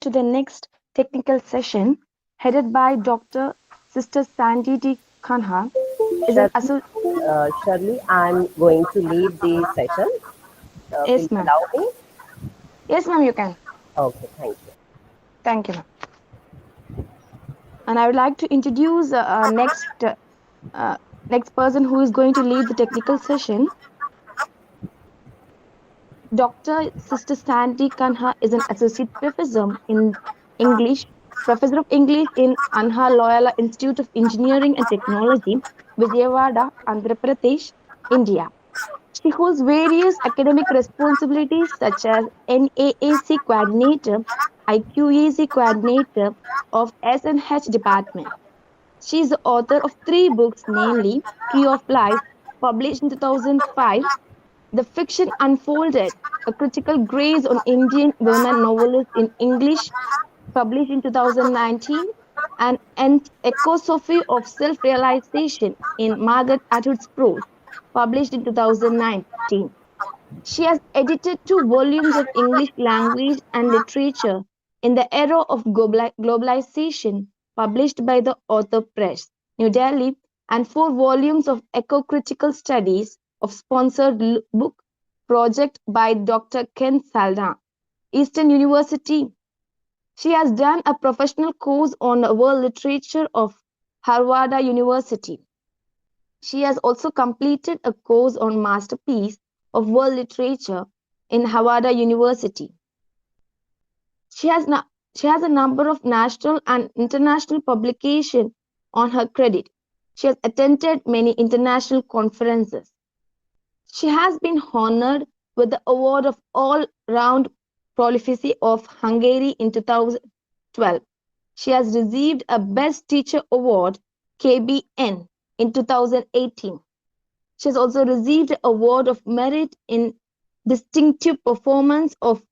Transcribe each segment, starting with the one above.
to the next technical session headed by Dr. Sister Sandy D. Kanha. Is an Shirley, Shirley, I'm going to lead the session. Will Yes, you ma'am. allow me? Yes, ma'am, you can. Okay, thank you. Thank you, ma'am. And I would like to introduce uh, next person who is going to lead the technical session. Dr. Sister Sandy Kanha is an associate professor in English, professor of English in Anha Loyola Institute of Engineering and Technology, Vijayawada, Andhra Pradesh, India. She holds various academic responsibilities such as NAAC coordinator, IQAC coordinator of SNH department. She is the author of three books, namely Tree of Life, published in 2005, The Fiction Unfolded, A Critical Gaze on Indian Women Novelists in English, published in 2019, and An Ecosophy of Self-Realization in Margaret Atwood's Prose, published in 2019. She has edited two volumes of English language and literature in the era of globalization, published by the Author Press, New Delhi, and four volumes of eco-critical studies of sponsored book project by Dr. Ken Saldan, Eastern University. She has done a professional course on world literature of Harvard University. She has also completed a course on Masterpiece of World Literature in Harvard University. She has, she has a number of national and international publications on her credit. She has attended many international conferences. She has been honored with the award of All-Round Prolificy of Hungary in 2012. She has received a Best Teacher Award KBN in 2018. She has also received an award of merit in distinctive performance of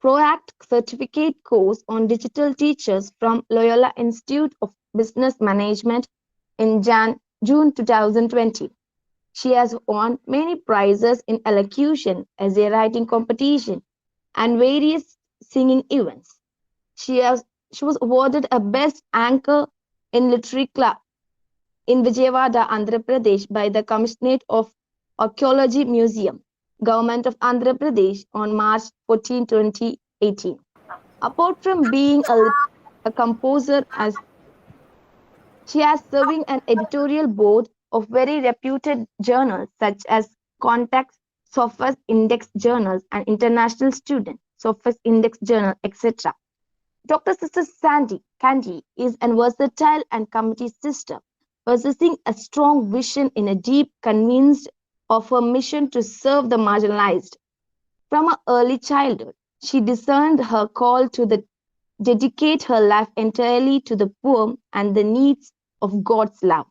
ProAct certificate course on digital teachers from Loyola Institute of Business Management in June 2020. She has won many prizes in elocution, essay writing competition, and various singing events. She was awarded a Best Anchor in Literary Club in Vijayawada, Andhra Pradesh by the Commissionerate of Archaeology Museum, Government of Andhra Pradesh on March 14, 2018. Apart from being a composer, as she has serving an editorial board of very reputed journals such as Context, Sophos Index Journals, and International Student, Sophos Index Journal, etc. Dr. Sister Sandy Candy is a versatile and committed sister, possessing a strong vision in a deep convinced of her mission to serve the marginalized. From her early childhood, she discerned her call to dedicate her life entirely to the poor and the needs of God's love.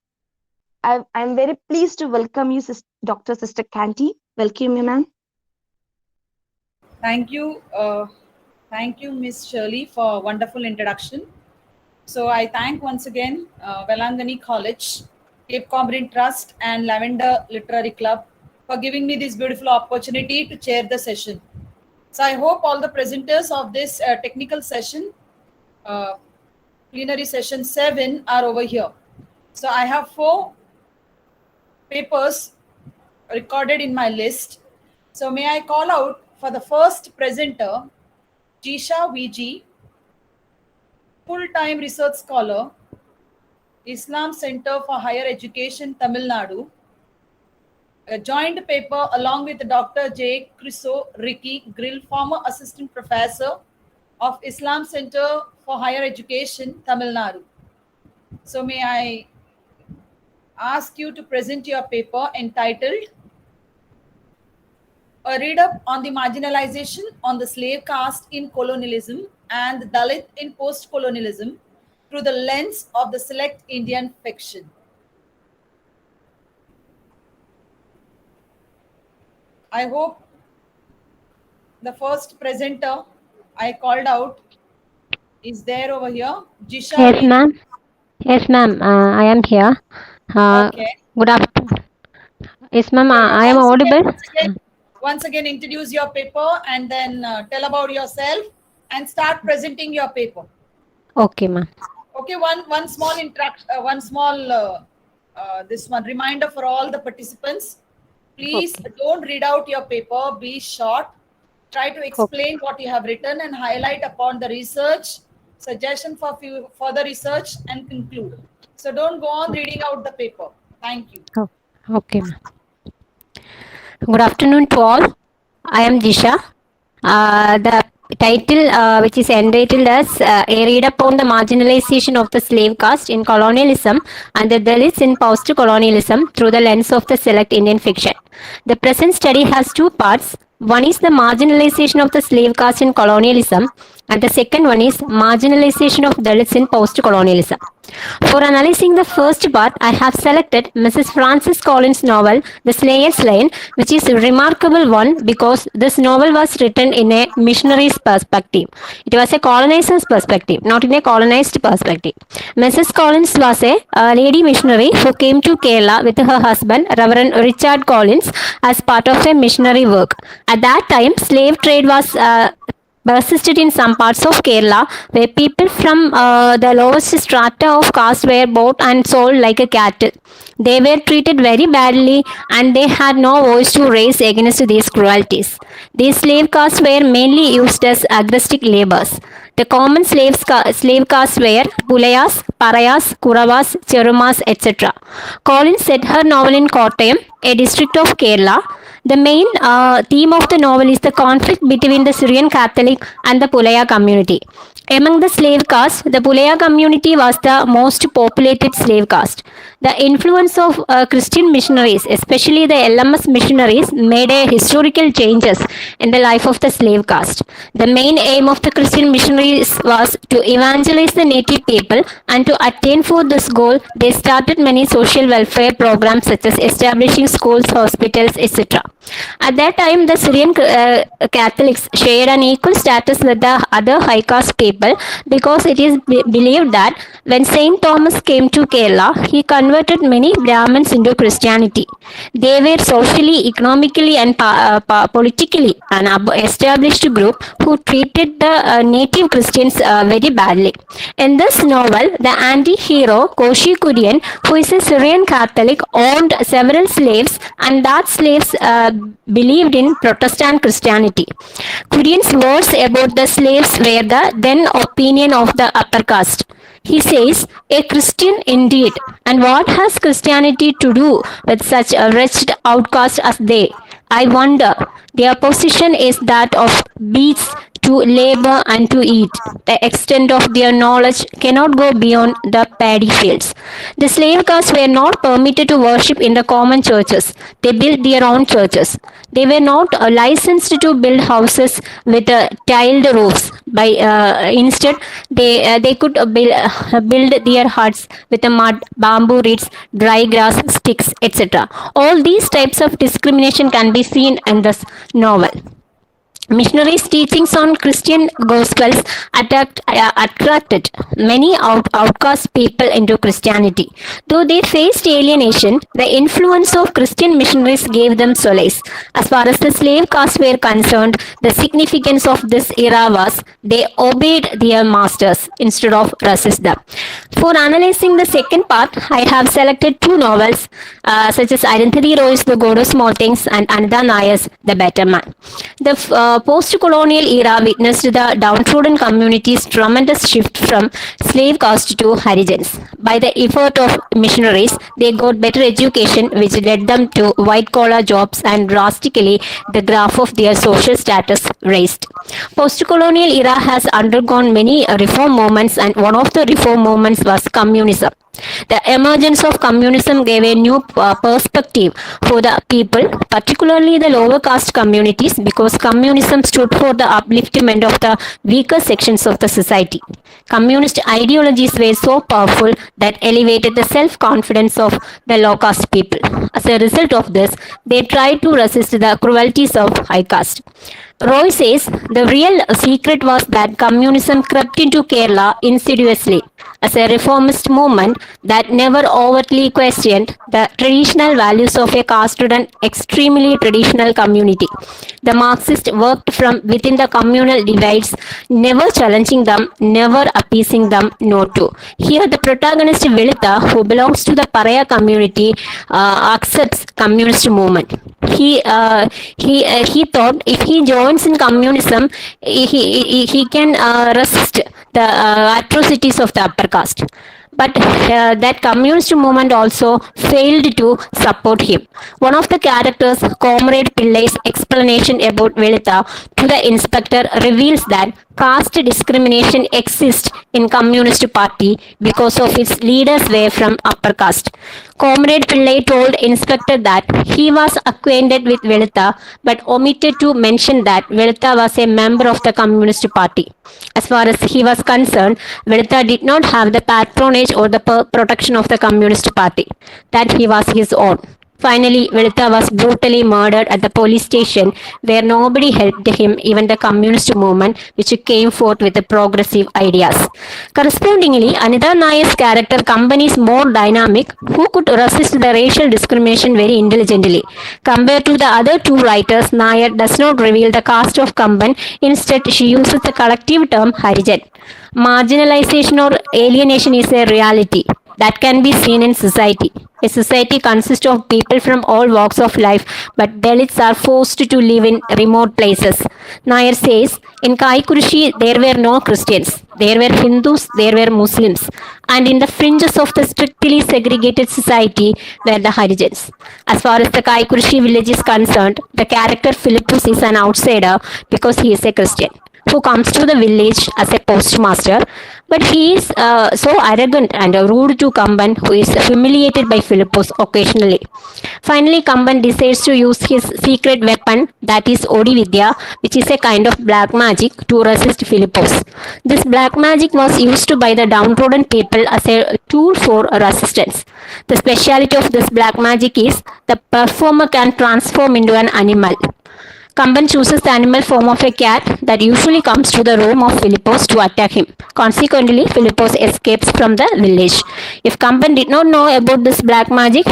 I'm very pleased to welcome you, Dr. Sister Candy. Welcome you, ma'am. Thank you. Thank you, Miss Shirley, for a wonderful introduction. So I thank once again Velangani College, Cape Comorin Trust, and Lavender Literary Club for giving me this beautiful opportunity to chair the session. So I hope all the presenters of this technical session, uh, plenary session 7, are over here. So I have 4 papers recorded in my list. So may I call out for the first presenter, Jisha VG, full-time research scholar, Islam Center for Higher Education, Tamil Nadu, a joint paper along with Dr. J. Criso Ricky Grill, former assistant professor of Islam Center for Higher Education, Tamil Nadu. So may I ask you to present your paper entitled A Read-Up on the Marginalization on the Slave Caste in Colonialism and the Dalit in Post-Colonialism through the lens of the select Indian fiction. I hope the first presenter I called out is there over here. Jisha Yes, VG. ma'am. Yes, ma'am. I am here. Okay. Good afternoon. Yes, ma'am. Can you I am audible. once again introduce your paper and then tell about yourself and start presenting your paper. Okay, ma'am. Okay, one small interaction, one small this one reminder for all the participants. Please Okay. don't read out your paper. Be short. Try to explain what you have written and highlight upon the research, suggestion for further research, and conclude. So don't go on reading out the paper. Thank you. Oh, okay, ma'am. Good afternoon to all. I am Disha. The title, which is entitled as A Read Upon the Marginalization of the Slave Caste in Colonialism and the Dalits in Post-Colonialism through the lens of the select Indian fiction. The present study has two parts. One is the marginalization of the slave caste in colonialism, and the second one is marginalization of Dalits in post-colonialism. For analyzing the first part, I have selected Mrs. Frances Collins' novel, The Slayer's Lane, which is a remarkable one because this novel was written in a missionary's perspective. It was a colonizer's perspective, not in a colonized perspective. Mrs. Collins was a lady missionary who came to Kerala with her husband, Reverend Richard Collins, as part of a missionary work. At that time, slave trade was persisted in some parts of Kerala, where people from the lowest strata of caste were bought and sold like a cattle. They were treated very badly and they had no voice to raise against these cruelties. These slave castes were mainly used as agnostic laborers. The common slave castes were Pulayas, Parayas, Kuravas, Cherumas, etc. Collins set her novel in Kottayam, a district of Kerala. The main theme of the novel is the conflict between the Syrian Catholic and the Pulaya community. Among the slave caste, the Pulaya community was the most populated slave caste. The influence of Christian missionaries, especially the LMS missionaries, made a historical changes in the life of the slave caste. The main aim of the Christian missionaries was to evangelize the native people, and to attain for this goal, they started many social welfare programs such as establishing schools, hospitals, etc. At that time, the Syrian Catholics shared an equal status with the other high caste people because it is believed that when Saint Thomas came to Kerala, he converted many Brahmins into Christianity. They were socially, economically, and politically an established group who treated the native Christians very badly. In this novel, the anti-hero Koshi Kurian, who is a Syrian Catholic, owned several slaves, and that slaves believed in Protestant Christianity. Kurian's words about the slaves were the then opinion of the upper caste. He says, a Christian indeed, and what has Christianity to do with such a wretched outcast as they? I wonder. Their position is that of beasts to labor and to eat. The extent of their knowledge cannot go beyond the paddy fields. The slave castes were not permitted to worship in the common churches. They built their own churches. They were not licensed to build houses with tiled roofs. Instead, they could build their huts with mud, bamboo reeds, dry grass, sticks, etc. All these types of discrimination can be seen in this novel. Missionaries' teachings on Christian gospels attracted many outcast people into Christianity. Though they faced alienation, the influence of Christian missionaries gave them solace. As far as the slave castes were concerned, the significance of this era was they obeyed their masters instead of resist them. For analyzing the second part, I have selected two novels such as Arundhati Roy's The God of Small Things and Anita Nayar's The Better Man. The post-colonial era witnessed the downtrodden community's tremendous shift from slave caste to Harijans. By the effort of missionaries, they got better education, which led them to white-collar jobs, and drastically the graph of their social status raised. Post-colonial era has undergone many reform movements, and one of the reform movements was communism. The emergence of communism gave a new perspective for the people, particularly the lower caste communities, because communism stood for the upliftment of the weaker sections of the society. Communist ideologies were so powerful that elevated the self-confidence of the low caste people. As a result of this, they tried to resist the cruelties of high caste. Roy says the real secret was that communism crept into Kerala insidiously. as a reformist movement that never overtly questioned the traditional values of a caste-ridden, extremely traditional community. The Marxists worked from within the communal divides, never challenging them, never appeasing them, no to. Here, the protagonist Velita, who belongs to the Paraya community, accepts communist movement. He thought if he joins in communism, he can resist the atrocities of the upper caste. But that communist movement also failed to support him. One of the characters, Comrade Pillai's explanation about Velita to the inspector reveals that caste discrimination exists in Communist Party because of its leaders were from upper caste. Comrade Pillai told inspector that he was acquainted with Velita but omitted to mention that Velita was a member of the Communist Party. As far as he was concerned, Velita did not have the patronage or the protection of the Communist Party, that he was his own. Finally, Velita was brutally murdered at the police station where nobody helped him, even the communist movement, which came forth with the progressive ideas. Correspondingly, Anita Nayar's character Kamban is more dynamic, who could resist the racial discrimination very intelligently. Compared to the other two writers, Nayar does not reveal the caste of Kamban. Instead, she uses the collective term Harijan. Marginalization or alienation is a reality that can be seen in society. A society consists of people from all walks of life, but Dalits are forced to live in remote places. Nair says, in Kaikurishi there were no Christians, there were Hindus, there were Muslims, and in the fringes of the strictly segregated society were the Harijans. As far as the Kaikurishi village is concerned, the character Philippus is an outsider because he is a Christian who comes to the village as a postmaster, but he is so arrogant and rude to Kamban, who is humiliated by Philippus occasionally. Finally, Kamban decides to use his secret weapon, that is Odividya, which is a kind of black magic, to resist Philippus. This black magic was used by the downtrodden people as a tool for resistance. The speciality of this black magic is the performer can transform into an animal. Kamban chooses the animal form of a cat that usually comes to the room of Philippus to attack him. Consequently, Philippus escapes from the village. If Kamban did not know about this black magic,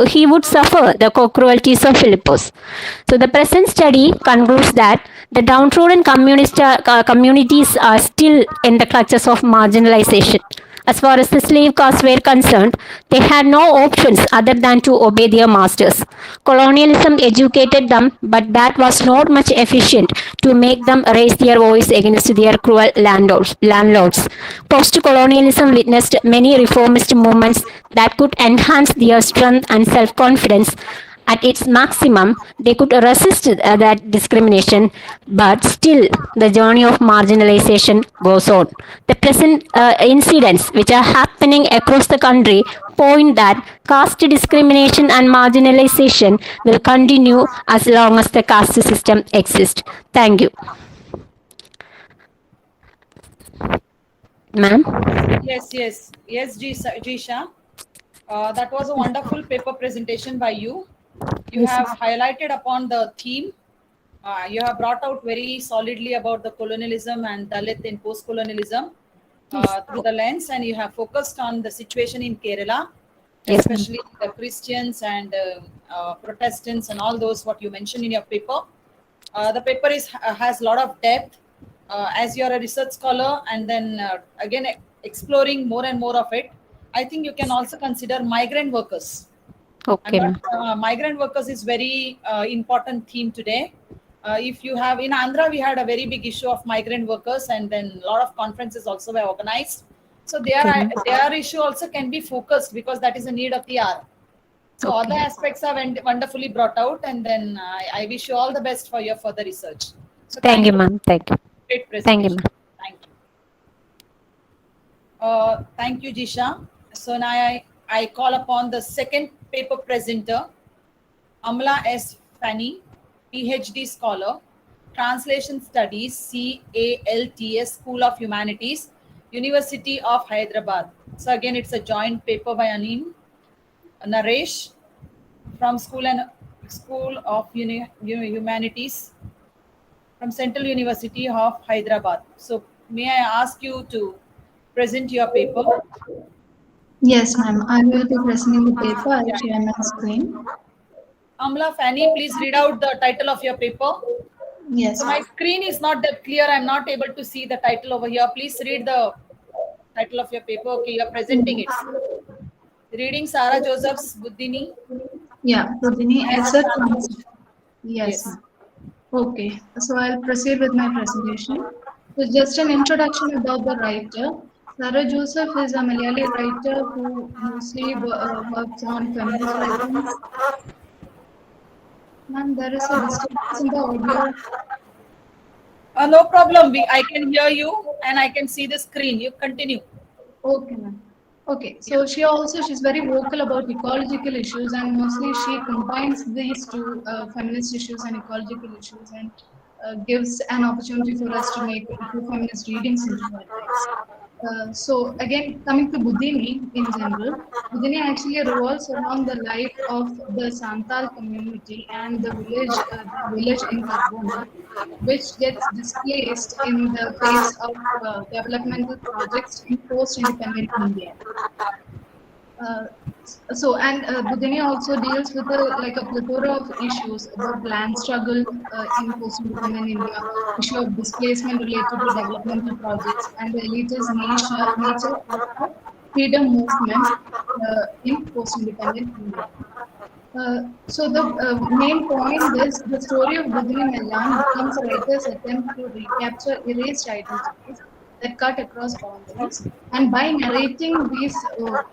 he would suffer the cruelties of Philippus. So the present study concludes that the downtrodden communities are still in the clutches of marginalization. As far as the slave castes were concerned, they had no options other than to obey their masters. Colonialism educated them, but that was not much efficient to make them raise their voice against their cruel landlords. Post-colonialism witnessed many reformist movements that could enhance their strength and self-confidence. At its maximum, they could resist that discrimination, but still the journey of marginalization goes on. The present incidents which are happening across the country point that caste discrimination and marginalization will continue as long as the caste system exists. Thank you. Ma'am? Yes, Jisha. That was a wonderful paper presentation by you. You have highlighted upon the theme. You have brought out very solidly about the colonialism and Dalit in post-colonialism through the lens, and you have focused on the situation in Kerala, especially the Christians and Protestants and all those what you mentioned in your paper. The paper has a lot of depth. As you are a research scholar and then again exploring more and more of it, I think you can also consider migrant workers. Okay. Migrant workers is very important theme today. If you have in Andhra, we had a very big issue of migrant workers, and then a lot of conferences also were organized. So their issue also can be focused because that is a need of the hour. So other aspects are wonderfully brought out, and then I wish you all the best for your further research. So Thank you, ma'am. Thank you. Great Thank you, presentation. ma'am. Thank you, Jisha. So now I call upon the second paper presenter, Amla S. Fanny, PhD scholar, Translation Studies, CALTS, School of Humanities, University of Hyderabad. So again, it's a joint paper by Anim Naresh from School of Humanities from Central University of Hyderabad. So may I ask you to present your paper. Yes, ma'am. I will be presenting the paper. I will share my screen. Amla, Fanny, please read out the title of your paper. Yes, So my ma'am. screen is not that clear. I'm not able to see the title over here. Please read the title of your paper. Okay, you're presenting it. Reading Sarah Joseph's Buddhini. Yeah, Budini as a concept. Yes, Yes. ma'am. Okay, so I'll proceed with my presentation. So just an introduction about the writer. Sarah Joseph is a Malayali writer who mostly works on feminist writings. Ma'am, there is a disturbance in the audio. No problem. I can hear you and I can see the screen. You continue. Okay, ma'am. Okay, so she's very vocal about ecological issues, and mostly she combines these two feminist issues and ecological issues, and gives an opportunity for us to make two feminist readings into her text. So again, coming to Budini in general, Budini actually revolves around the life of the Santal community and the village in Karbona, which gets displaced in the face of developmental projects in post-independent India. Uh, Budini also deals with a plethora of issues about land struggle in post-independent India, issue of displacement related to developmental projects, and the elitist nature of the freedom movement in post-independent India. So the main point is the story of Budini Mellan becomes a writer's attempt to recapture erased identities that cut across boundaries. And by narrating these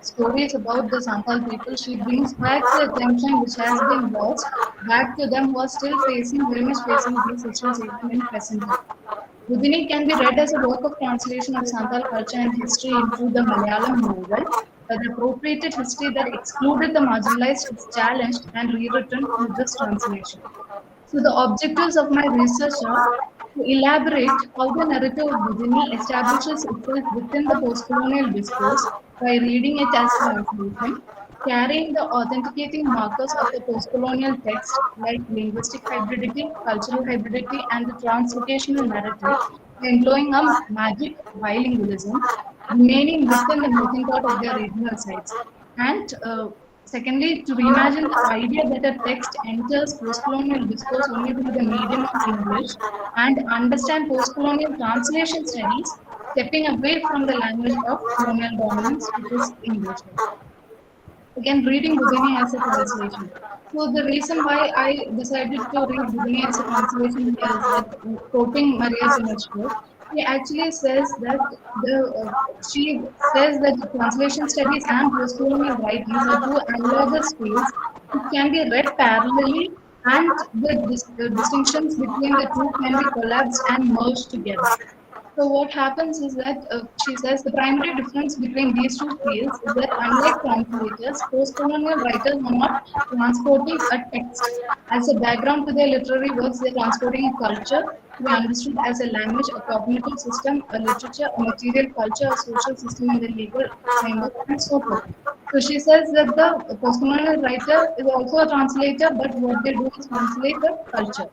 stories about the Santhal people, she brings back the attention which has been lost back to them who are still very much facing these issues even in present time. Budini can be read as a work of translation of Santhal culture and history into the Malayalam novel. The appropriated history that excluded the marginalized is challenged and rewritten through this translation. So the objectives of my research are to elaborate how the narrative of Budini establishes itself within the postcolonial discourse by reading it as translation, carrying the authenticating markers of the postcolonial text like linguistic hybridity, cultural hybridity, and the translocational narrative, by employing a magic bilingualism, remaining within the melting pot of their regional sites. And secondly, to reimagine the idea that a text enters postcolonial discourse only through the medium of English and understand postcolonial translation studies, stepping away from the language of colonial dominance, which is English. Again, reading Budini as a translation. So the reason why I decided to read Budini as a translation here is that, quoting Maria Zinotchko, she says that the translation studies and postcolonial writings are two analogous fields which can be read parallelly, and the distinctions between the two can be collapsed and merged together. So what happens is that, she says, the primary difference between these two fields is that unlike translators, post-colonial writers are not transporting a text as a background to their literary works. They're transporting a culture to be understood as a language, a cognitive system, a literature, a material culture, a social system in the legal framework, and so forth. So she says that the post-colonial writer is also a translator, but what they do is translate the culture.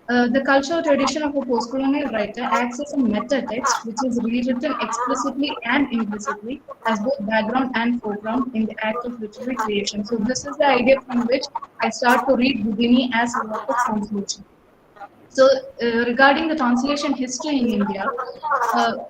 The cultural tradition of a postcolonial writer acts as a meta text, which is rewritten explicitly and implicitly as both background and foreground in the act of literary creation. So, this is the idea from which I start to read Budini as a work of translation. So, regarding the translation history in India,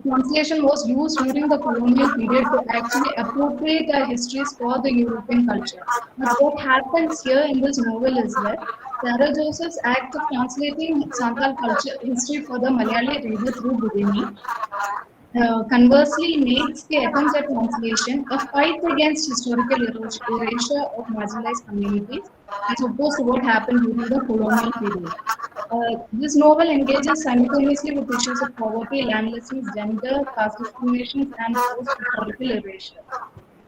translation was used during the colonial period to actually appropriate our histories for the European culture. But what happens here in this novel is that Sarah Joseph's act of translating Santal culture history for the Malayali reader through Budini conversely makes the attempt at translation a fight against historical erasure of marginalized communities as opposed to what happened during the colonial period. This novel engages simultaneously with issues of poverty, landlessness, gender, caste discriminations, and post-historical erasure.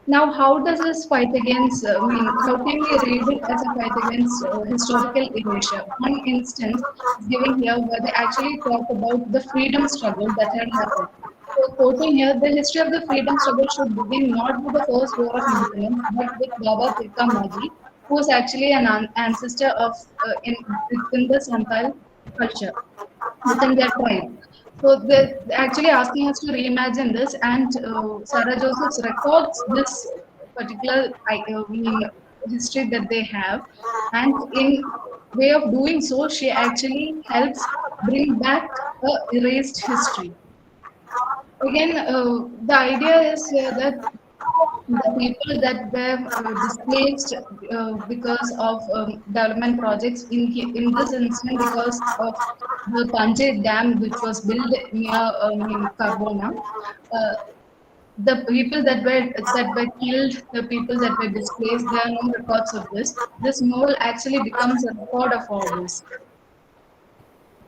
Now, how does this fight against, how can we read it as a fight against historical erasure? One instance is given here where they actually talk about the freedom struggle that had happened. So, quoting here, the history of the freedom struggle should begin not with the first war of independence, but with Baba Tirka Maji, who is actually an ancestor of within the Santal culture, within their tribe. So they're actually asking us to reimagine this, and Sarah Josephs records this particular history that they have, and in way of doing so, she actually helps bring back a erased history. Again, the idea is here that the people that were displaced because of development projects in this instance because of the Panjay Dam which was built near Carbona. Uh, the people that were killed, the people that were displaced, there are no records of this. This novel actually becomes a record of all this.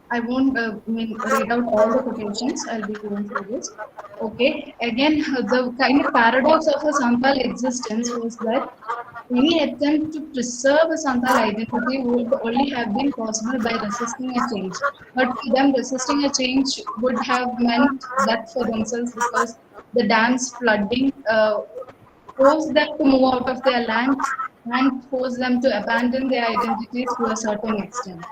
I won't read out all the quotations. I'll be going through this. Okay. Again, the kind of paradox of a Santhal existence was that any attempt to preserve a Santhal identity would only have been possible by resisting a change. But for them, resisting a change would have meant death for themselves because the dam's flooding forced them to move out of their land and forced them to abandon their identities to a certain extent.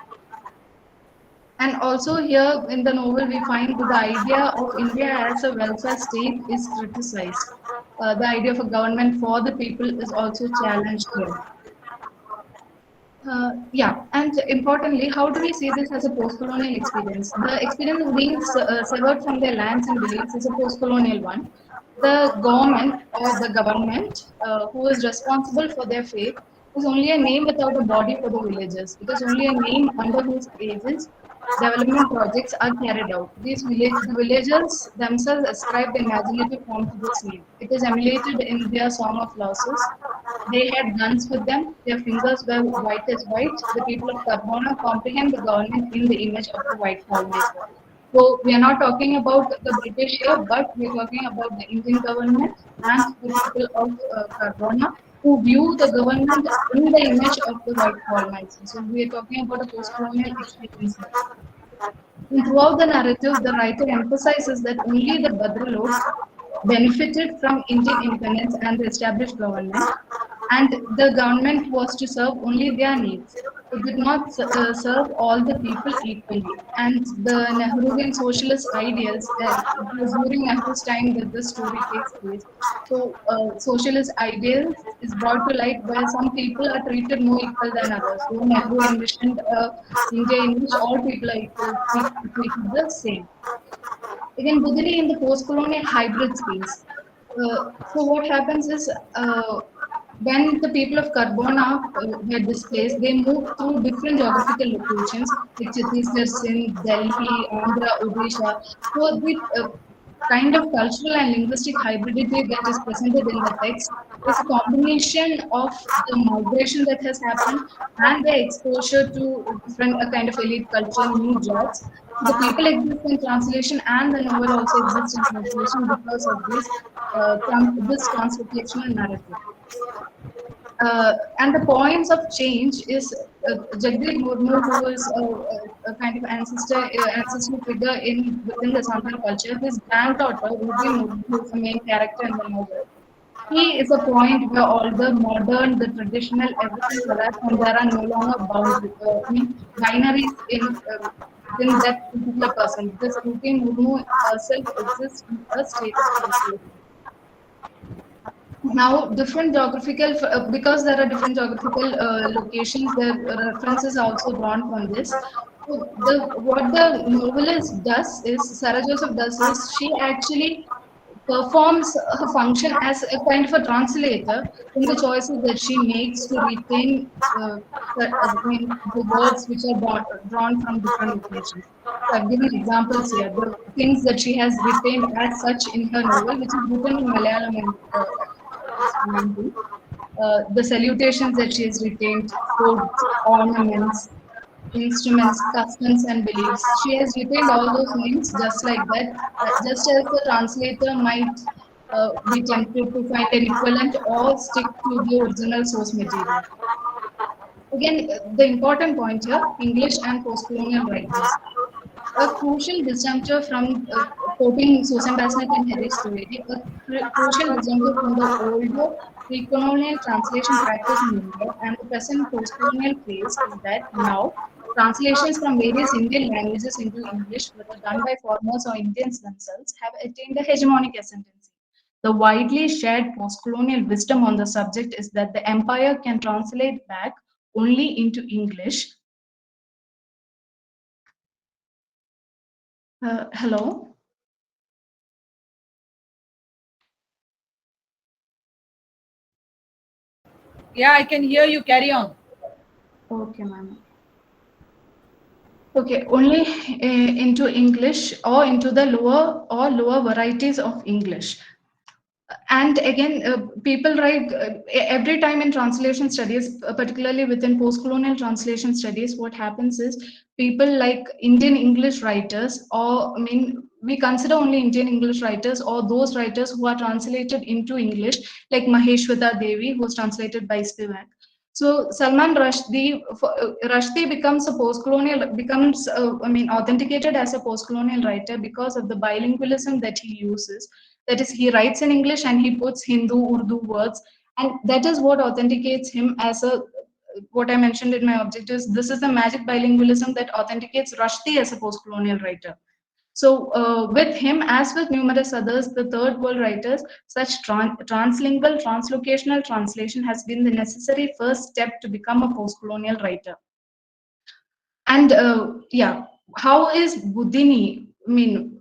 And also here in the novel, we find the idea of India as a welfare state is criticized. The idea of a government for the people is also challenged here. Yeah, and importantly, how do we see this as a post-colonial experience? The experience of being severed from their lands and beliefs is a post-colonial one. The government or the government who is responsible for their fate is only a name without a body for the villagers. It is only a name under whose aegis development projects are carried out. The villagers themselves ascribe the imaginative form to this name. It is emulated in their song of losses. They had guns with them. Their fingers were white as white. The people of Carbona comprehend the government in the image of the white colonizer. So we are not talking about the British here, but we are talking about the Indian government and the people of Carbona who view the government in the image of the white colonizer. So we are talking about a post-colonial experience here. And throughout the narrative, the writer emphasizes that only the Bhadraloks benefited from Indian independence and the established government, and the government was to serve only their needs. It did not serve all the people equally. And the Nehruvian socialist ideals, it was during Nehru's time that this story takes place. So, socialist ideals is brought to light where some people are treated more equal than others. So, Nehru envisioned India in which all people are equal, treated the same. Again, Budiri in the post-colonial hybrid space. So what happens is when the people of Carbona were displaced, they moved through different geographical locations like Chhattisgarh, Sindh, Delhi, Andhra, Odisha. So the kind of cultural and linguistic hybridity that is presented in the text is a combination of the migration that has happened and the exposure to different kind of elite culture, new jobs. The people exist in translation and the novel also exists in translation because of this transcriptional narrative. And the points of change is Jagdeep Murmu, who is a kind of ancestral figure within the Santhal culture. His granddaughter, Ruby Murmu, who is the main character in the novel. He is a point where all the modern, the traditional, everything collapses, and there are no longer binaries within that particular person. This Ruby Murmu herself exists in a state of isolation. Now, different geographical, because there are different geographical locations, the references are also drawn from this. So what the novelist does is, Sarah Joseph does is, she actually performs her function as a kind of a translator in the choices that she makes to retain the words which are drawn from different locations. So I've given examples here, the things that she has retained as such in her novel, which is written in Malayalam and Hindi. The salutations that she has retained, foods, ornaments, instruments, customs, and beliefs. She has retained all those names just like that, just as the translator might be tempted to find an equivalent or stick to the original source material. Again, the important point here, English and post-colonial writers. A crucial disjuncture from quoting Susan Bassnett and Harry Story, a crucial disjuncture from the older pre-colonial translation practice in India and the present post-colonial phase is that now translations from various Indian languages into English, whether done by foreigners or Indians themselves, have attained a hegemonic ascendancy. The widely shared postcolonial wisdom on the subject is that the empire can translate back only into English. Hello? Yeah, I can hear you. Carry on. Okay, ma'am. Okay, only into English or into the lower varieties of English. And again, people write every time in translation studies, particularly within post-colonial translation studies, what happens is people like Indian English writers, or I mean, we consider only Indian English writers or those writers who are translated into English, like Maheshwata Devi, who was translated by Spivak. So Salman Rushdie, Rushdie becomes a post-colonial, becomes, authenticated as a post-colonial writer because of the bilingualism that he uses. That is, he writes in English and he puts Hindu, Urdu words, and that is what authenticates him as a, what I mentioned in my objectives. This is the magic bilingualism that authenticates Rushdie as a post-colonial writer. So with him, as with numerous others, the third world writers, such translingual, translocational translation has been the necessary first step to become a post-colonial writer. And how is Budini, I mean,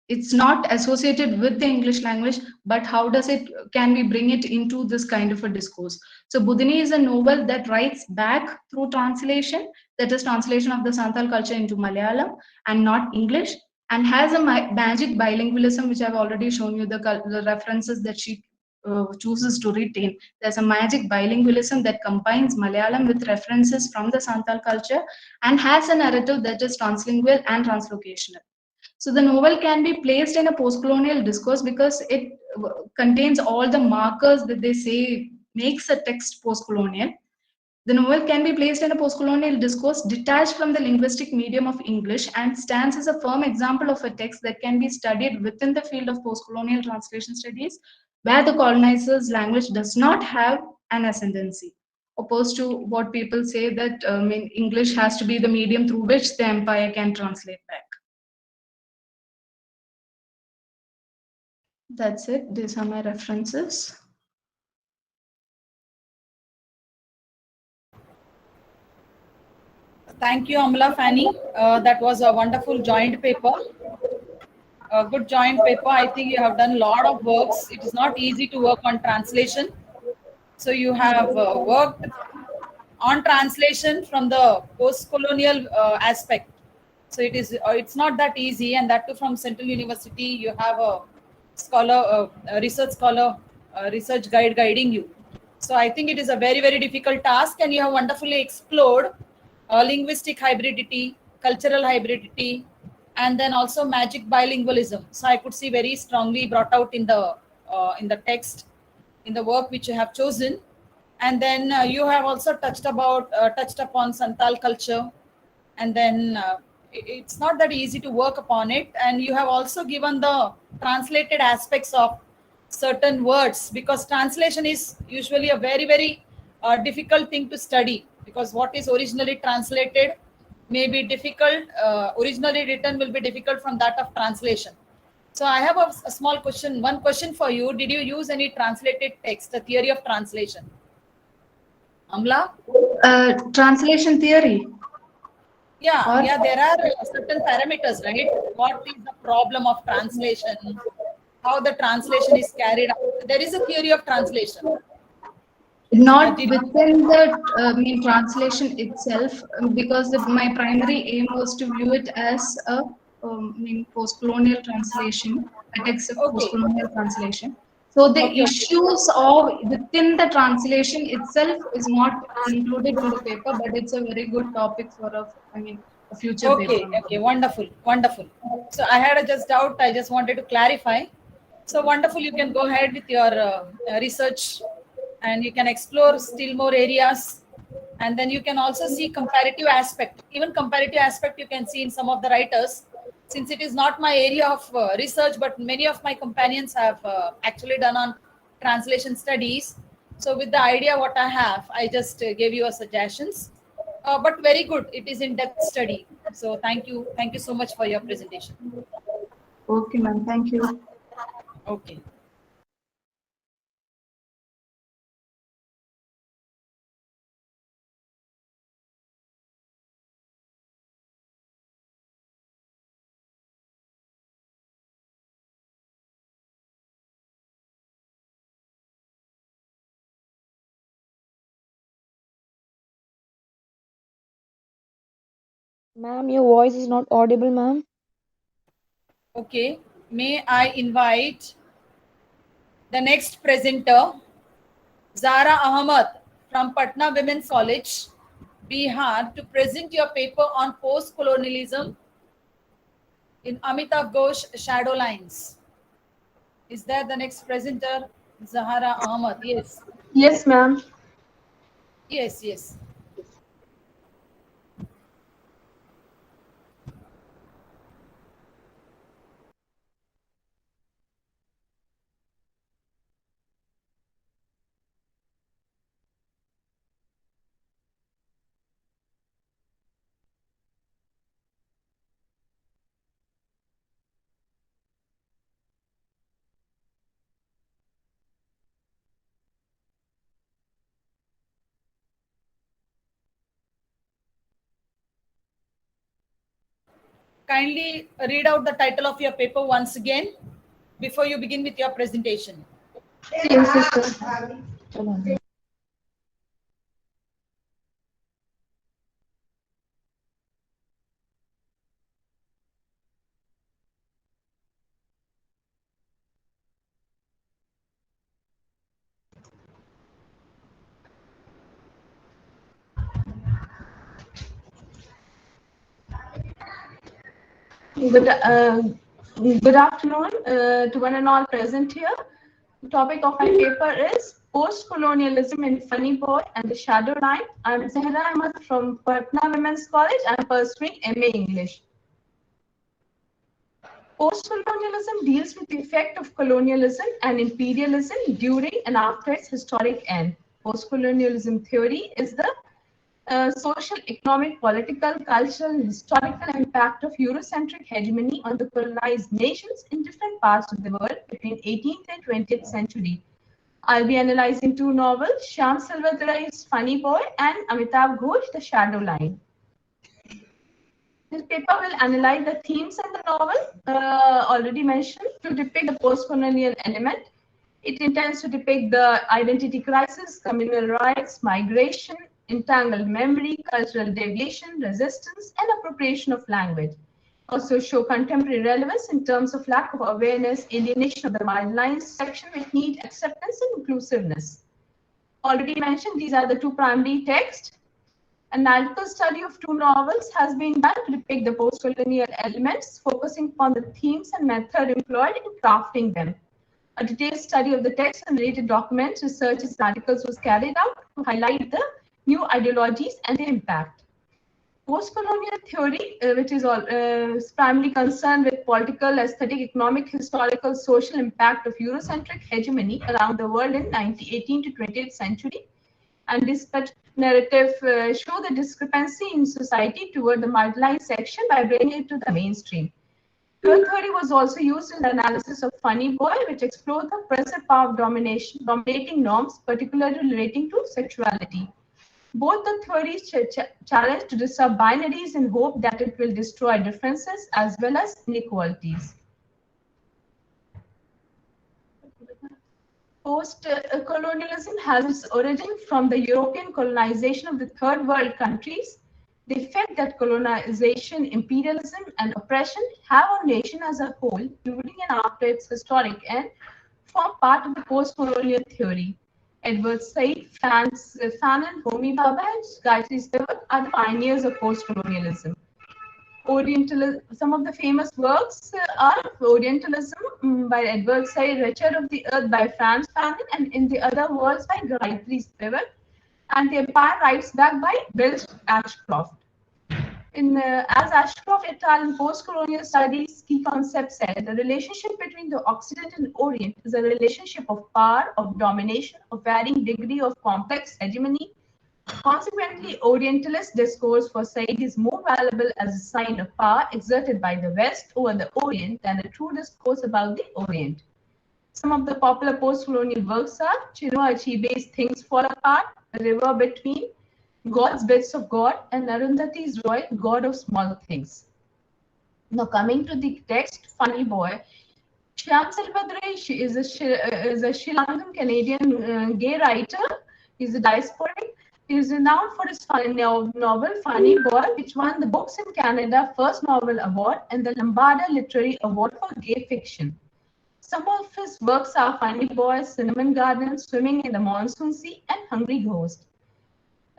it's not associated with the English language, but how does it, can we bring it into this kind of a discourse? So Budini is a novel that writes back through translation, that is translation of the Santal culture into Malayalam and not English, and has a magic bilingualism, which I've already shown you the references that she chooses to retain. There's a magic bilingualism that combines Malayalam with references from the Santal culture and has a narrative that is translingual and translocational. So the novel can be placed in a post-colonial discourse because it contains all the markers that they say makes a text post-colonial. The novel can be placed in a post-colonial discourse detached from the linguistic medium of English and stands as a firm example of a text that can be studied within the field of post-colonial translation studies, where the colonizer's language does not have an ascendancy, opposed to what people say that English has to be the medium through which the empire can translate back. That's it. These are my references. Thank you, Amla Fanny. That was a wonderful joint paper. A good joint paper. I think you have done a lot of works. It is not easy to work on translation. So you have worked on translation from the post-colonial aspect. So it's not that easy, and that too from Central University. You have a scholar, a research scholar, a research guide guiding you. So I think it is a very, very difficult task, and you have wonderfully explored linguistic hybridity, cultural hybridity, and then also magic bilingualism. So I could see very strongly brought out in the text, in the work which you have chosen. And then you have also touched upon Santal culture, and then it's not that easy to work upon it. And you have also given the translated aspects of certain words, because translation is usually a very, very difficult thing to study, because what is originally translated may be difficult, originally written will be difficult from that of translation. So I have a small question, one question for you. Did you use any translated text, the theory of translation? Amla? Translation theory. Yeah, there are certain parameters, right? What is the problem of translation? How the translation is carried out? There is a theory of translation. Not within the translation itself, because my primary aim was to view it as a post-colonial translation, a text of post-colonial translation. So the issues of within the translation itself is not included in the paper, but it's a very good topic for a future paper. Okay, wonderful. So I had a just doubt. I just wanted to clarify. So wonderful. You can go ahead with your research, and you can explore still more areas. And then you can also see comparative aspect. Even comparative aspect you can see in some of the writers. Since it is not my area of research, but many of my companions have actually done on translation studies. So with the idea what I have, I just gave you a suggestions. but very good. It is in-depth study. So thank you. Thank you so much for your presentation. Okay, ma'am. Thank you. Okay. Ma'am, your voice is not audible, ma'am. Okay. May I invite the next presenter, Zara Ahmad from Patna Women's College, Bihar, to present your paper on post-colonialism in Amitav Ghosh Shadow Lines. Is that the next presenter, Zahara Ahmad? Yes. Yes, ma'am. Yes, yes. Kindly read out the title of your paper once again before you begin with your presentation. Yes, sister. Good afternoon to one and all present here. The topic of my paper is Post-Colonialism in Funny Boy and the Shadow Line. I'm Zahra Ahmad from Patna Women's College. I'm pursuing MA English. Post-colonialism deals with the effect of colonialism and imperialism during and after its historic end. Post-colonialism theory is the social, economic, political, cultural, and historical impact of Eurocentric hegemony on the colonized nations in different parts of the world between 18th and 20th century. I'll be analyzing two novels, Shyam Silverdurai's Funny Boy and Amitav Ghosh, The Shadow Line. This paper will analyze the themes in the novel, already mentioned, to depict the post-colonial element. It intends to depict the identity crisis, communal rights, migration, entangled memory, cultural deviation, resistance, and appropriation of language. Also show contemporary relevance in terms of lack of awareness, alienation of the marginalized section with need, acceptance, and inclusiveness. Already mentioned, these are the two primary texts. Analytical study of two novels has been done to depict the post-colonial elements, focusing on the themes and method employed in crafting them. A detailed study of the text and related documents, researches, and articles was carried out to highlight the new ideologies and their impact. Post-colonial theory, which is primarily concerned with political, aesthetic, economic, historical, social impact of Eurocentric hegemony around the world in 18th to 20th century, and this narrative show the discrepancy in society toward the marginalized section by bringing it to the mainstream. Queer theory was also used in the analysis of Funny Boy, which explored the oppressive power of dominating norms, particularly relating to sexuality. Both the theories challenge to disrupt binaries in hope that it will destroy differences as well as inequalities. Post-colonialism has its origin from the European colonization of the third world countries. The effect that colonization, imperialism, and oppression have on nation as a whole during and after its historic end form part of the post-colonial theory. Edward Said, Franz Fanon, Homi Bhabha, and Gayatri Spivak are the pioneers of post-colonialism. Some of the famous works are Orientalism by Edward Said, Wretched of the Earth by Franz Fanon, and In the Other Worlds by Gayatri Spivak, and The Empire Writes Back by Bill Ashcroft. As Ashcroft et al. In Post-Colonial Studies key concept said, the relationship between the Occident and Orient is a relationship of power, of domination, of varying degree of complex hegemony, Consequently, Orientalist discourse for Said is more valuable as a sign of power exerted by the West over the Orient than a true discourse about the Orient. Some of the popular post-colonial works are Chinua Achebe's Things Fall Apart, A River Between, God's Bits of God, and Arundhati Roy, God of Small Things. Now coming to the text, Funny Boy, Shyam Selvadurai is a Sri Lankan Canadian gay writer. He's a diasporic. He is renowned for his novel Funny Boy, which won the Books in Canada First Novel Award and the Lambada Literary Award for Gay Fiction. Some of his works are Funny Boy, Cinnamon Garden, Swimming in the Monsoon Sea, and Hungry Ghost.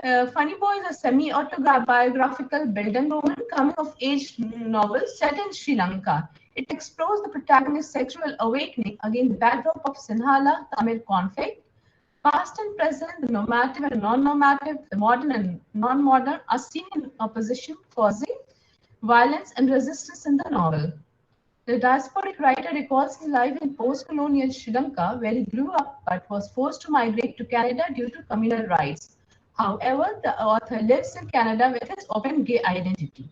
Funny Boy is a semi-autobiographical Belgian-Roman coming-of-age novel set in Sri Lanka. It explores the protagonist's sexual awakening against the backdrop of Sinhala-Tamil conflict. Past and present, the normative and non-normative, the modern and non-modern are seen in opposition, causing violence and resistance in the novel. The diasporic writer recalls his life in post-colonial Sri Lanka, where he grew up but was forced to migrate to Canada due to communal rights. However, the author lives in Canada with his open gay identity.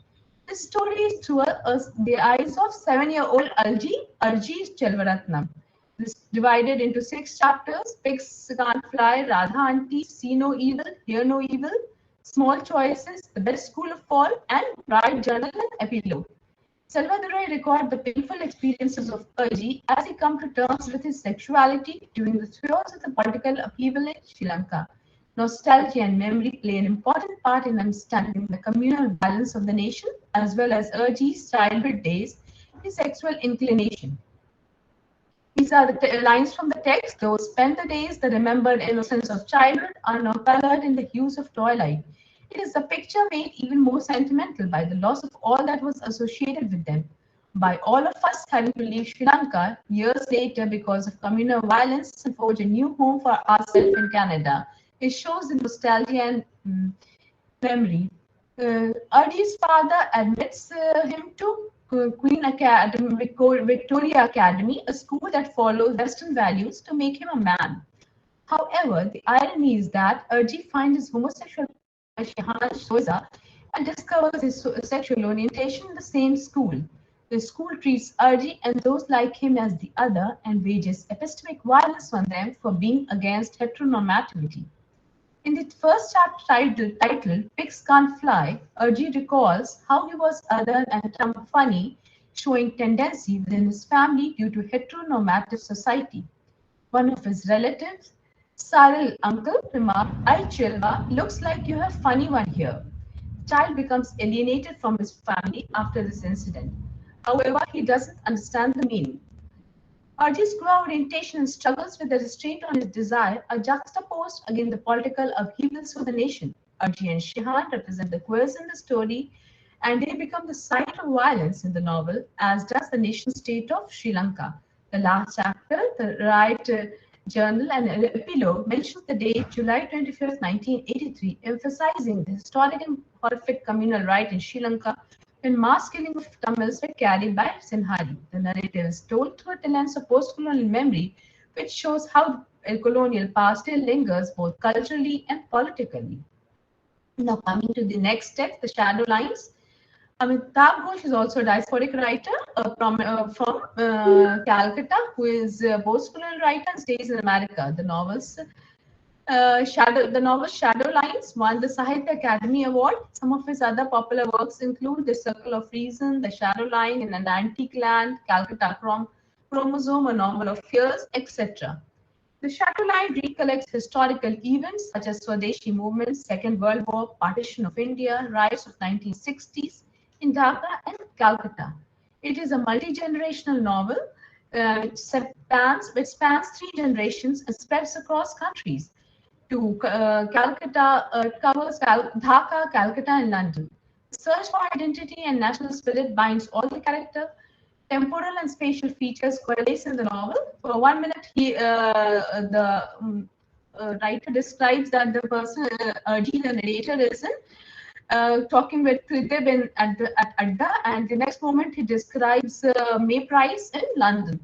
This story is through the eyes of 7-year-old Arji Chelvaratnam. This is divided into 6 chapters: Pigs Can't Fly, Radha Auntie, See No Evil, Hear No Evil, Small Choices, The Best School of All, and Bride Journal and Epilogue. Selvadurai records the painful experiences of Arji as he comes to terms with his sexuality during the throes of the political upheaval in Sri Lanka. Nostalgia and memory play an important part in understanding the communal balance of the nation, as well as Arji's childhood days, his sexual inclination. These are the lines from the text. Those spend the days, the remembered innocence of childhood, are now colored in the hues of twilight. It is a picture made even more sentimental by the loss of all that was associated with them. By all of us having to leave Sri Lanka years later because of communal violence and forge a new home for ourselves in Canada. It shows the nostalgia and memory. Arji's father admits him to Queen Academy, Victoria Academy, a school that follows Western values, to make him a man. However, the irony is that Arji finds his homosexual Shihan Soiza and discovers his sexual orientation in the same school. The school treats Arji and those like him as the other and wages epistemic violence on them for being against heteronormativity. In the first chapter titled Pigs Can't Fly, Arji recalls how he was other and funny, showing tendency within his family due to heteronormative society. One of his relatives, Cyril uncle, remarked, "I Chilva, looks like you have funny one here." The child becomes alienated from his family after this incident. However, he doesn't understand the meaning. Arji's queer orientation and struggles with the restraint on his desire are juxtaposed against the political upheavals of the nation. Arji and Shihan represent the queers in the story, and they become the site of violence in the novel, as does the nation state of Sri Lanka. The last chapter, the Right Journal and Epilogue, mentions the date July 25th, 1983, emphasizing the historic and horrific communal right in Sri Lanka when mass killing of Tamils were carried by Sinhali. The narrative is told through a lens of post-colonial memory, which shows how colonial power still lingers both culturally and politically. Now coming to the next text, The Shadow Lines. Amitabh Ghosh is also a diasporic writer from Calcutta, who is a post-colonial writer and stays in America. The novel Shadow Lines won the Sahitya Academy Award. Some of his other popular works include The Circle of Reason, The Shadow Line in an Antique Land, Calcutta Chromosome, A Novel of Fears, etc. The Shadow Line recollects historical events such as Swadeshi movement, Second World War, partition of India, rise of 1960s in Dhaka and Calcutta. It is a multi-generational novel which spans 3 generations and spreads across countries. To Calcutta, covers Dhaka, Calcutta, and London. The search for identity and national spirit binds all the character. Temporal and spatial features coalesce in the novel. For 1 minute, the writer describes that the person, Arji, the narrator, is talking with Tridib at Adda, and the next moment he describes May Price in London.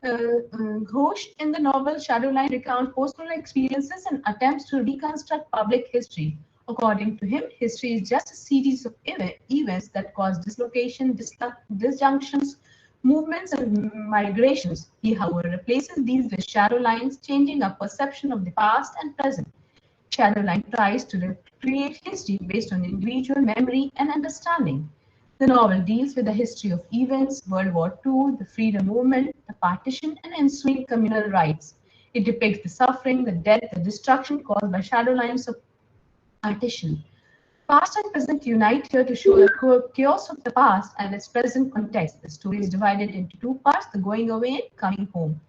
Ghosh in the novel Shadowline recounts post-colonial experiences and attempts to reconstruct public history. According to him, history is just a series of events that cause dislocation, disjunctions, movements, and migrations. He, however, replaces these with shadow lines, changing our perception of the past and present. Shadowline tries to recreate history based on individual memory and understanding. The novel deals with the history of events, World War II, the freedom movement, the partition, and ensuing communal rights. It depicts the suffering, the death, the destruction caused by shadow lines of partition. Past and present unite here to show the chaos of the past and its present context. The story is divided into two parts, the going away and coming home.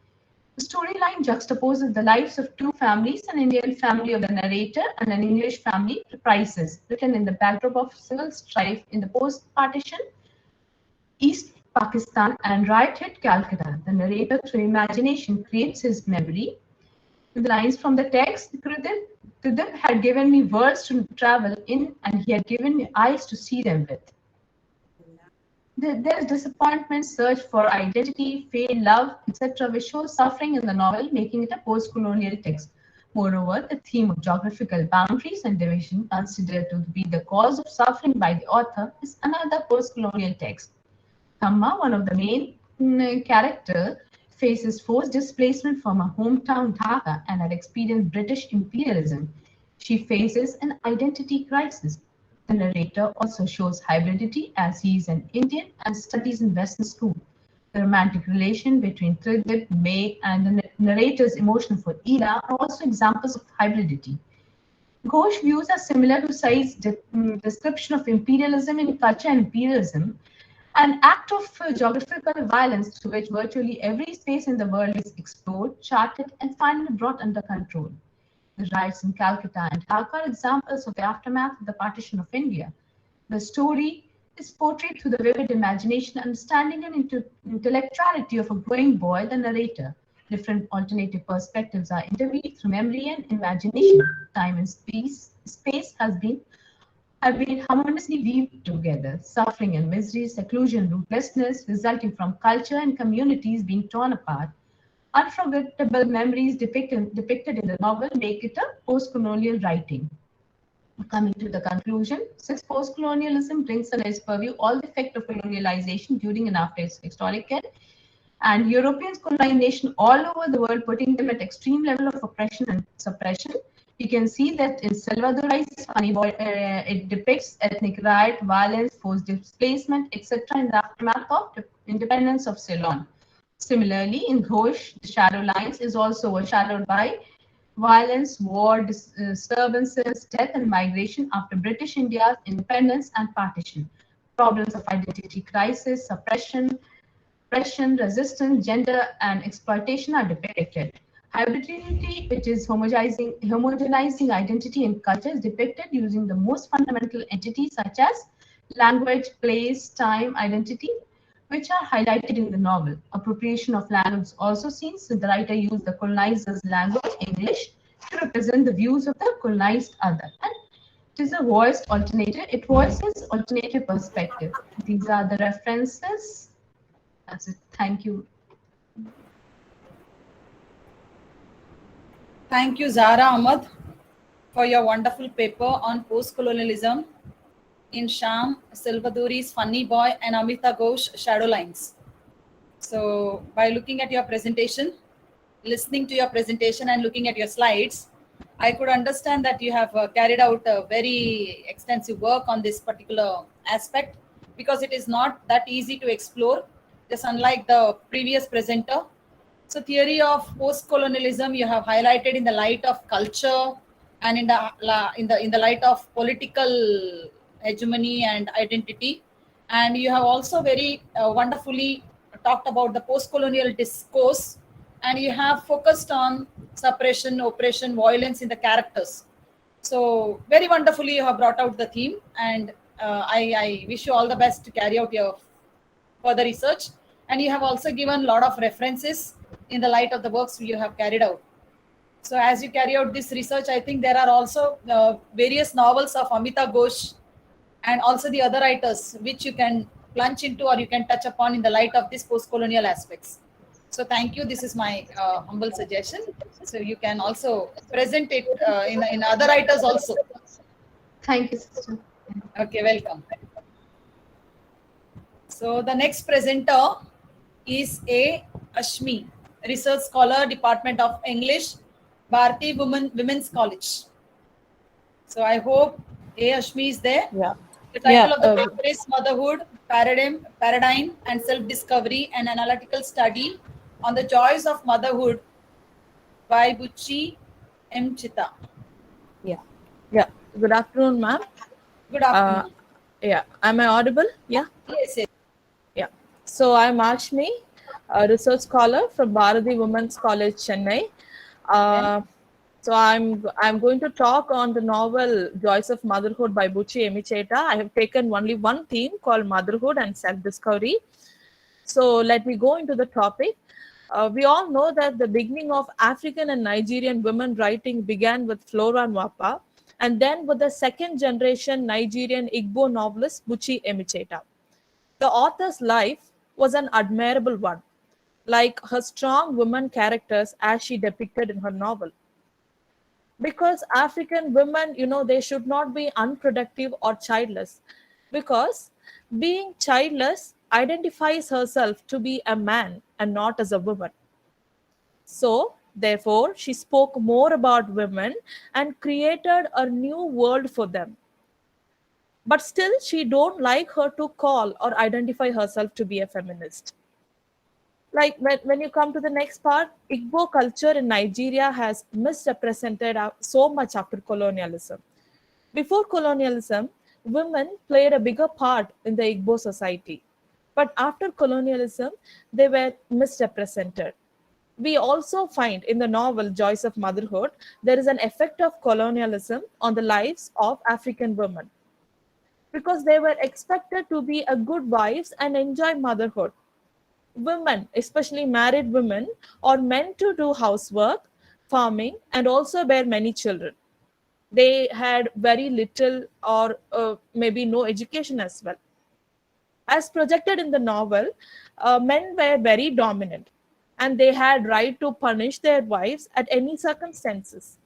The storyline juxtaposes the lives of two families, an Indian family of the narrator and an English family, the Prices, written in the backdrop of civil strife in the post-partition East Pakistan and riot-hit Calcutta. The narrator, through imagination, creates his memory. The lines from the text, Pradip had given me worlds to travel in, and he had given me eyes to see them with. There is disappointment, search for identity, fail, love, etc., which shows suffering in the novel, making it a post-colonial text. Moreover, the theme of geographical boundaries and division, considered to be the cause of suffering by the author, is another post-colonial text. Thamma, one of the main characters, faces forced displacement from her hometown Dhaka and had experienced British imperialism. She faces an identity crisis. The narrator also shows hybridity as he is an Indian and studies in Western school. The romantic relation between Tridip, May, and the narrator's emotion for Ida are also examples of hybridity. Ghosh views are similar to Said's description of imperialism in Culture and Imperialism, an act of geographical violence through which virtually every space in the world is explored, charted, and finally brought under control. The riots in Calcutta and Dhaka are examples of the aftermath of the partition of India. The story is portrayed through the vivid imagination, understanding, and intellectuality of a growing boy, the narrator. Different alternative perspectives are interweaved through memory and imagination. Time and space have been harmoniously weaved together. Suffering and misery, seclusion, rootlessness resulting from culture and communities being torn apart. Unforgettable memories depicted in the novel make it a post-colonial writing. Coming to the conclusion, since post-colonialism brings under its purview all the effect of colonialization during and after its historical and Europeans colonization all over the world, putting them at extreme level of oppression and suppression, you can see that in Salvador's Funny Boy, it depicts ethnic riot, violence, forced displacement, etc. in the aftermath of the independence of Ceylon. Similarly, in Ghosh, the shadow lines is also overshadowed by violence, war, disturbances, death, and migration after British India's independence and partition. Problems of identity crisis, suppression, resistance, gender, and exploitation are depicted. Hybridity, which is homogenizing identity and culture, is depicted using the most fundamental entities such as language, place, time, identity, which are highlighted in the novel. Appropriation of language is also seen, since the writer used the colonizer's language, English, to represent the views of the colonized other. And it is a voiced alternative. It voices alternative perspective. These are the references. That's it. Thank you. Thank you, Zara Ahmad, for your wonderful paper on post-colonialism in Sham Salvadori's Funny Boy and Amita Ghosh Shadow Lines. So by looking at your presentation, listening to your presentation and looking at your slides, I could understand that you have carried out a very extensive work on this particular aspect, because it is not that easy to explore, just unlike the previous presenter. So theory of post-colonialism you have highlighted in the light of culture and in the light of political hegemony and identity, and you have also very wonderfully talked about the post-colonial discourse, and you have focused on suppression, oppression, violence in the characters. So very wonderfully you have brought out the theme, and I wish you all the best to carry out your further research. And you have also given a lot of references in the light of the works you have carried out. So as you carry out this research, I think there are also various novels of Amita Ghosh and also the other writers which you can plunge into or you can touch upon in the light of these post-colonial aspects. So thank you. This is my humble suggestion. So you can also present it in other writers also. Thank you, sister. Okay, welcome. So the next presenter is A. Ashmi, research scholar, Department of English, Bharati Women's College. So I hope A. Ashmi is there. Yeah. The Yeah. title of the paper is Motherhood, Paradigm and Self-Discovery, an Analytical Study on the Joys of Motherhood by Buchi M. Chita. Yeah. Yeah. Good afternoon, ma'am. Good Uh, afternoon. yeah. Am I audible? Yeah. Yes, yes. Yeah. So I'm Ashmi, a research scholar from Bharati Women's College, Chennai. Uh, so I'm going to talk on the novel Joys of Motherhood by Buchi Emicheta. I have taken only one theme called motherhood and self-discovery. So let me go into the topic. We all know that the beginning of African and Nigerian women writing began with Flora Nwapa, and then with the second generation Nigerian Igbo novelist Buchi Emicheta. The author's life was an admirable one, like her strong woman characters as she depicted in her novel. Because African women, they should not be unproductive or childless, because being childless identifies herself to be a man and not as a woman. So, therefore, she spoke more about women and created a new world for them. But still, she don't like her to call or identify herself to be a feminist. Like when you come to the next part, Igbo culture in Nigeria has misrepresented so much after colonialism. Before colonialism, women played a bigger part in the Igbo society. But after colonialism, they were misrepresented. We also find in the novel Joys of Motherhood, there is an effect of colonialism on the lives of African women, because they were expected to be a good wives and enjoy motherhood. Women, especially married women, are meant to do housework, farming, and also bear many children. They had very little or maybe no education as well. As projected in the novel, men were very dominant, and they had right to punish their wives at any circumstances.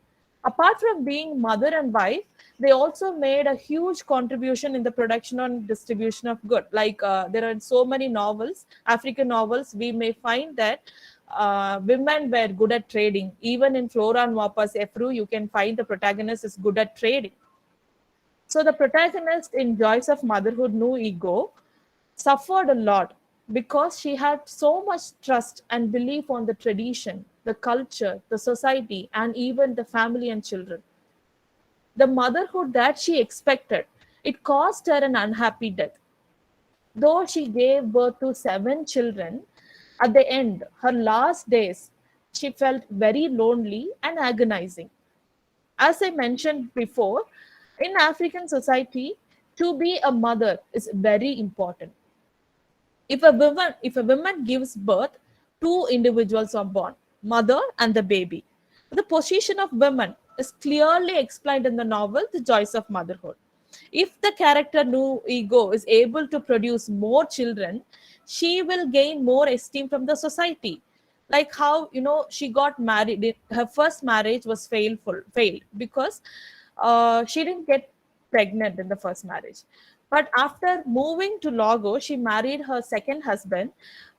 Apart from being mother and wife, they also made a huge contribution in the production and distribution of good. Like there are so many novels, African novels, we may find that women were good at trading. Even in Flora and Wapa's Efru, you can find the protagonist is good at trading. So the protagonist in Joys of Motherhood, No Ego, suffered a lot because she had so much trust and belief on the tradition, the culture, the society, and even the family and children. The motherhood that she expected, it caused her an unhappy death. Though she gave birth to 7 children, at the end, her last days, she felt very lonely and agonizing. As I mentioned before, in African society, to be a mother is very important. If a woman gives birth, two individuals are born, mother and the baby. The position of women is clearly explained in the novel The Joys of Motherhood. If the character Nu Ego is able to produce more children, she will gain more esteem from the society. Like how she got married, her first marriage was failed because she didn't get pregnant in the first marriage. But after moving to Lago, she married her second husband,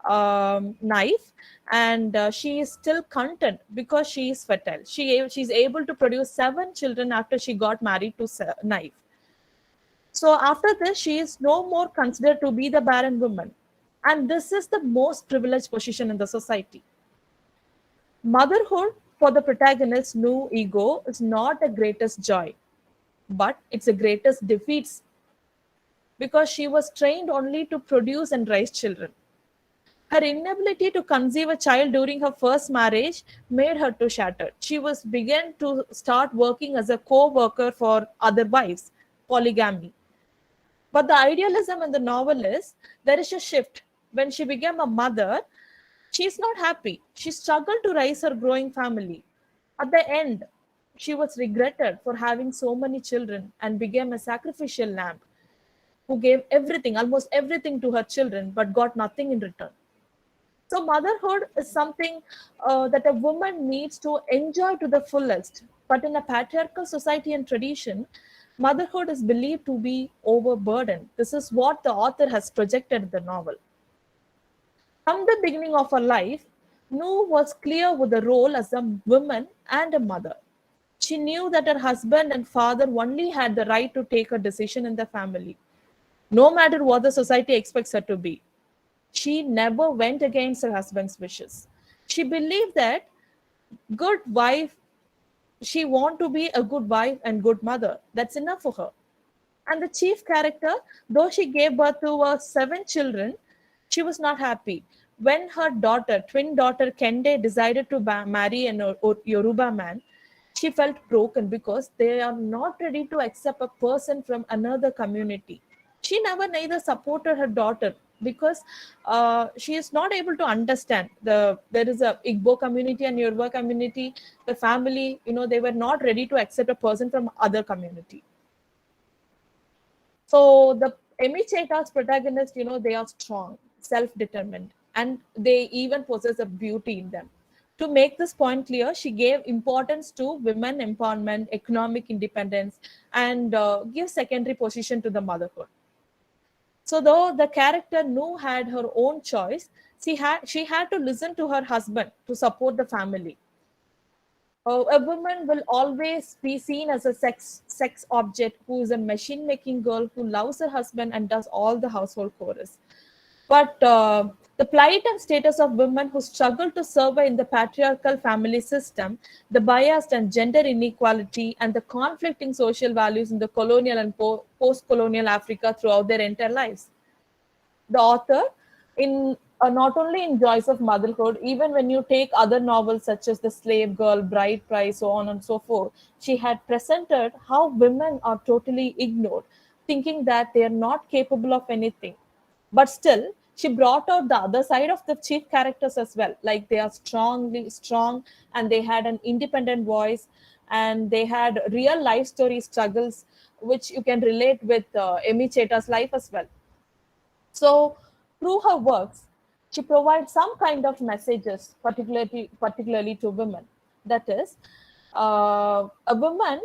Knife, and she is still content because she is fertile. She's able to produce 7 children after she got married to Knife. So after this, she is no more considered to be the barren woman. And this is the most privileged position in the society. Motherhood for the protagonist, No Ego, is not the greatest joy, but it's the greatest defeats, because she was trained only to produce and raise children. Her inability to conceive a child during her first marriage made her to shatter. She was began to start working as a co-worker for other wives, polygamy. But the idealism in the novel is there is a shift. When she became a mother, she's not happy. She struggled to raise her growing family. At the end, she was regretted for having so many children and became a sacrificial lamb who gave everything, almost everything to her children, but got nothing in return. So motherhood is something that a woman needs to enjoy to the fullest. But in a patriarchal society and tradition, motherhood is believed to be overburdened. This is what the author has projected in the novel. From the beginning of her life, Nu was clear with the role as a woman and a mother. She knew that her husband and father only had the right to take a decision in the family, no matter what the society expects her to be. She never went against her husband's wishes. She believed that good wife, she want to be a good wife and good mother. That's enough for her. And the chief character, though she gave birth to 7 children, she was not happy. When her daughter, twin daughter Kende, decided to marry an Yoruba man, she felt broken because they are not ready to accept a person from another community. She neither supported her daughter because she is not able to understand there is a Igbo community and Yoruba community. The family, they were not ready to accept a person from other community. So the Emi-Cheta's protagonists, they are strong, self-determined, and they even possess a beauty in them. To make this point clear, she gave importance to women empowerment, economic independence, and give secondary position to the motherhood. So though the character Nu had her own choice, she had to listen to her husband to support the family. A woman will always be seen as a sex object who is a machine making girl who loves her husband and does all the household chores. But the plight and status of women who struggle to survive in the patriarchal family system, the bias and gender inequality, and the conflicting social values in the colonial and post-colonial Africa throughout their entire lives. The author, in not only in Joys of Motherhood, even when you take other novels such as The Slave Girl, Bride Price, so on and so forth, she had presented how women are totally ignored, thinking that they are not capable of anything. But still, she brought out the other side of the chief characters as well. Like they are strong and they had an independent voice and they had real life story struggles, which you can relate with Emi-Cheta's life as well. So, through her works, she provides some kind of messages, particularly to women. That is, a woman,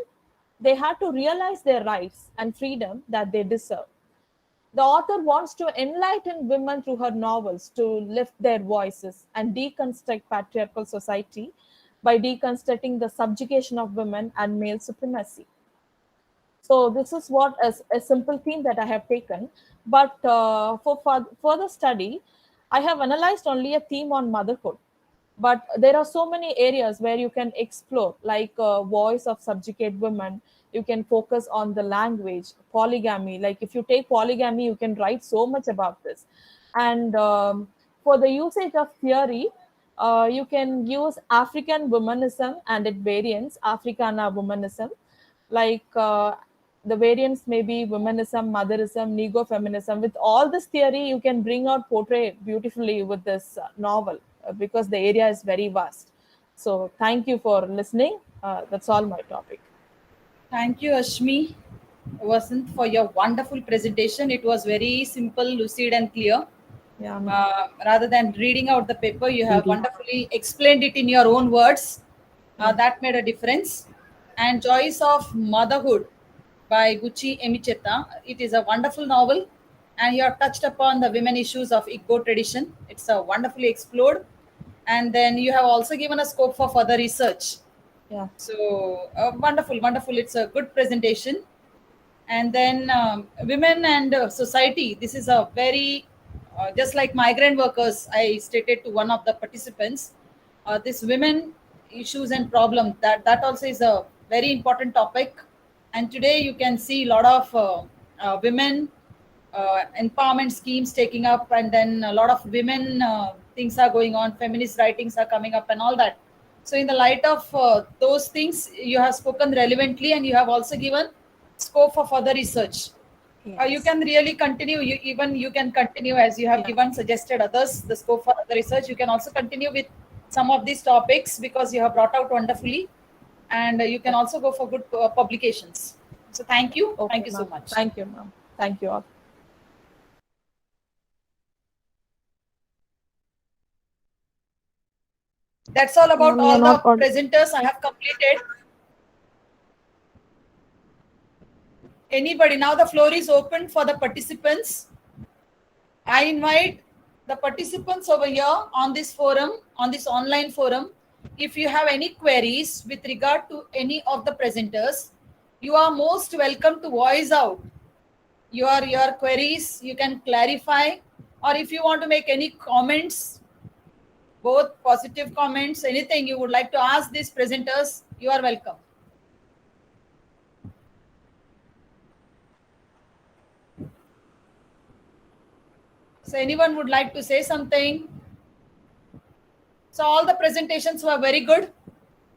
they had to realize their rights and freedom that they deserve. The author wants to enlighten women through her novels to lift their voices and deconstruct patriarchal society by deconstructing the subjugation of women and male supremacy. So this is what is a simple theme that I have taken. But for further study, I have analyzed only a theme on motherhood. But there are so many areas where you can explore, like voice of subjugate women. You can focus on the language, polygamy. Like if you take polygamy, you can write so much about this. And for the usage of theory, you can use African womanism and its variants, Africana womanism, like the variants may be womanism, motherism, neo-feminism. With all this theory, you can bring out portray beautifully with this novel because the area is very vast. So thank you for listening. That's all my topic. Thank you, Ashmi Vasant, for your wonderful presentation. It was very simple, lucid, and clear. Yeah, Rather than reading out the paper, you have wonderfully explained it in your own words. That made a difference. And Joys of Motherhood by Gucci Emicheta. It is a wonderful novel, and you have touched upon the women issues of Igbo tradition. It's a wonderfully explored, and then you have also given a scope for further research. yeah, So wonderful, wonderful. It's a good presentation. And then women and society. This is a very just like migrant workers. I stated to one of the participants, this women issues and problem that also is a very important topic. And today you can see a lot of women empowerment schemes taking up, and then a lot of women things are going on, feminist writings are coming up and all that. So in the light of those things, you have spoken relevantly, and you have also given scope for further research. You can really continue, you can continue as you have given suggested others the scope for the research. You can also continue with some of these topics because you have brought out wonderfully, and you can also go for good publications. So thank you. Okay, Thank you so ma'am. much. Thank you, ma'am. Thank you all. That's all about Ma'am, you're all not the presenters I have completed. Anybody? Now the floor is open for the participants. I invite the participants over here on this forum, on this online forum. If you have any queries with regard to any of the presenters, you are most welcome to voice out your queries. You can clarify, or if you want to make any comments, both positive comments, anything you would like to ask these presenters, you are welcome. So anyone would like to say something? So all the presentations were very good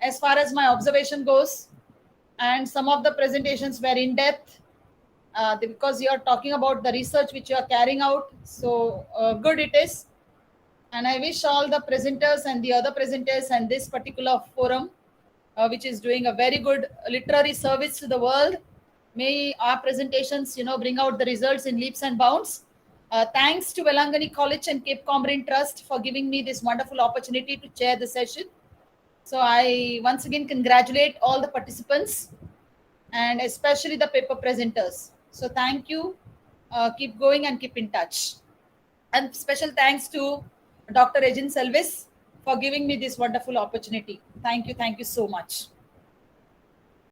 as far as my observation goes, and some of the presentations were in depth because you are talking about the research which you are carrying out. So good it is. And I wish all the presenters and the other presenters and this particular forum, which is doing a very good literary service to the world, may our presentations, bring out the results in leaps and bounds. Thanks to Velangani College and Cape Comorin Trust for giving me this wonderful opportunity to chair the session. So I once again congratulate all the participants and especially the paper presenters. So thank you. Keep going and keep in touch. And special thanks to Dr. Regin Selvis for giving me this wonderful opportunity. Thank you. Thank you so much.